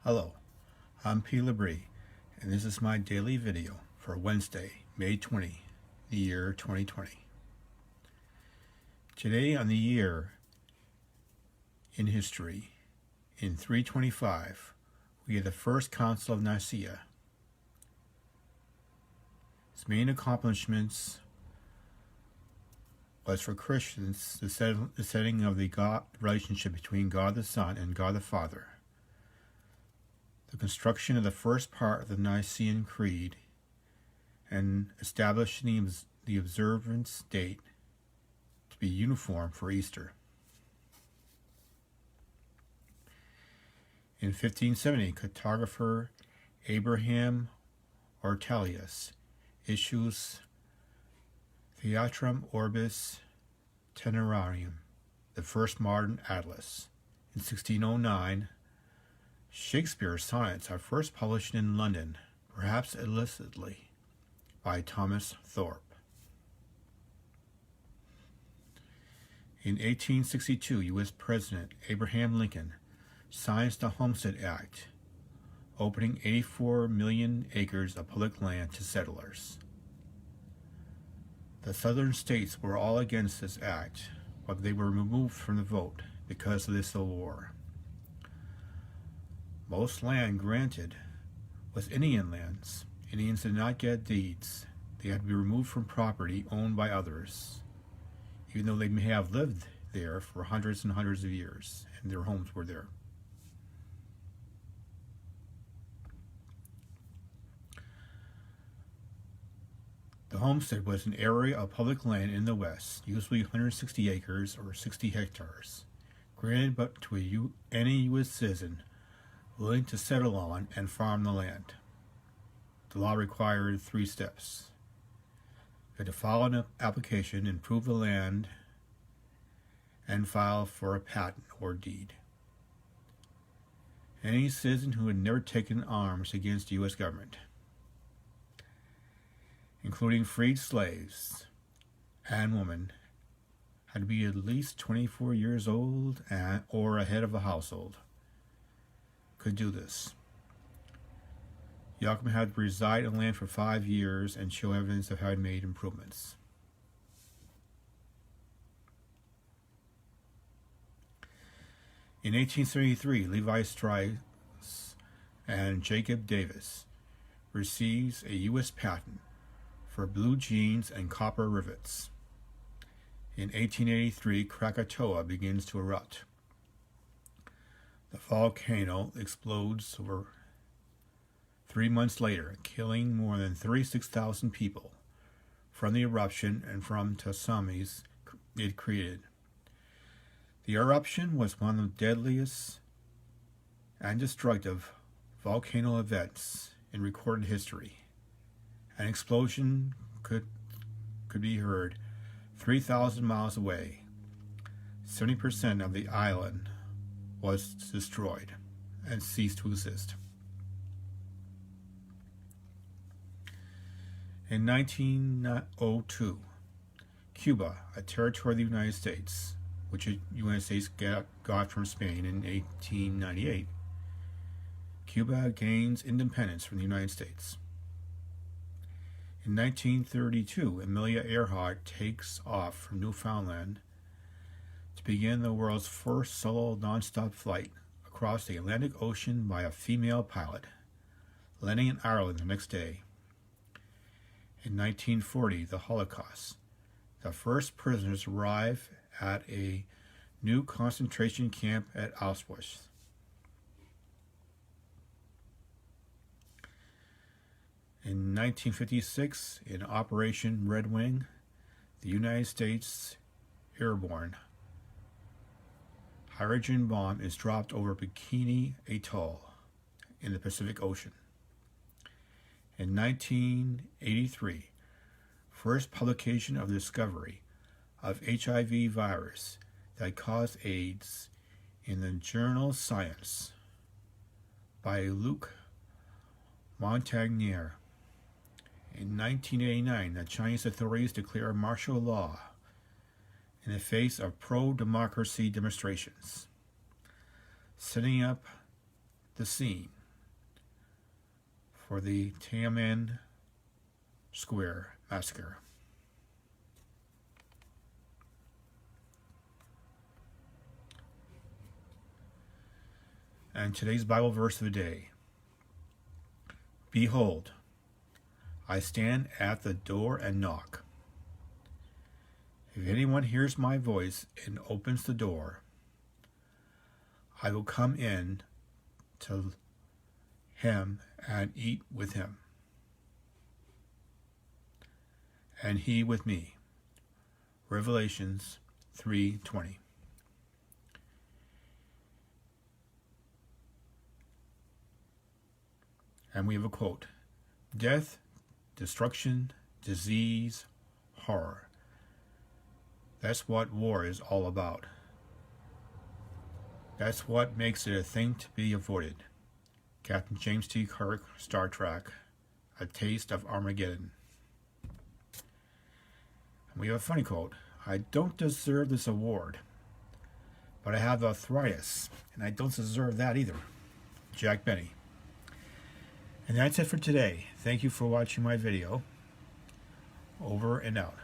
Hello, I'm P. Labrie, and this is my daily video for Wednesday, May 20, the year 2020. Today on the year in history, in 325, we had the First Council of Nicaea. Its main accomplishments was for Christians the setting of the relationship between God the Son and God the Father, the construction of the first part of the Nicene Creed, and establishing the observance date to be uniform for Easter. In 1570, cartographer Abraham Ortelius issues Theatrum Orbis Terrarum, the first modern atlas. In 1609, Shakespeare's sonnets are first published in London, perhaps illicitly, by Thomas Thorpe. In 1862, U.S. President Abraham Lincoln signs the Homestead Act, opening 84 million acres of public land to settlers. The southern states were all against this act, but they were removed from the vote because of the Civil War. Most land granted was Indian lands. Indians did not get deeds. They had to be removed from property owned by others, even though they may have lived there for hundreds and hundreds of years, and their homes were there. The homestead was an area of public land in the West, usually 160 acres or 60 hectares, granted but to any U.S. citizen willing to settle on and farm the land. The law required 3 steps. You had to file an application, improve the land, and file for a patent or deed. Any citizen who had never taken arms against the U.S. government, including freed slaves and women, had to be at least 24 years old or a head of a household, could do this. The occupant had to reside in the land for 5 years and show evidence of having made improvements. In 1873, Levi Strauss and Jacob Davis receives a U.S. patent for blue jeans and copper rivets. In 1883, Krakatoa begins to erupt. The volcano explodes over 3 months later, killing more than 36,000 people from the eruption and from tsunamis it created. The eruption was one of the deadliest and destructive volcano events in recorded history. An explosion could be heard 3,000 miles away. 70% of the island was destroyed and ceased to exist. In 1902, Cuba, a territory of the United States, which the United States got from Spain in 1898, Cuba gains independence from the United States. In 1932, Amelia Earhart takes off from Newfoundland to begin the world's first solo non-stop flight across the Atlantic Ocean by a female pilot, landing in Ireland the next day. In 1940, the Holocaust. The first prisoners arrive at a new concentration camp at Auschwitz. In 1956, in Operation Red Wing, the United States airborne hydrogen bomb is dropped over Bikini Atoll in the Pacific Ocean. In 1983, first publication of the discovery of HIV virus that caused AIDS in the journal Science by Luc Montagnier. In 1989, the Chinese authorities declare martial law in the face of pro-democracy demonstrations, setting up the scene for the Tiananmen Square massacre. And today's Bible verse of the day. Behold, I stand at the door and knock. If anyone hears my voice and opens the door, I will come in to him and eat with him, and he with me. Revelations 3:20. And we have a quote: death, destruction, disease, horror. That's what war is all about. That's what makes it a thing to be avoided. Captain James T. Kirk, Star Trek, A Taste of Armageddon. And we have a funny quote: I don't deserve this award, but I have arthritis, and I don't deserve that either. Jack Benny. And that's it for today. Thank you for watching my video. Over and out.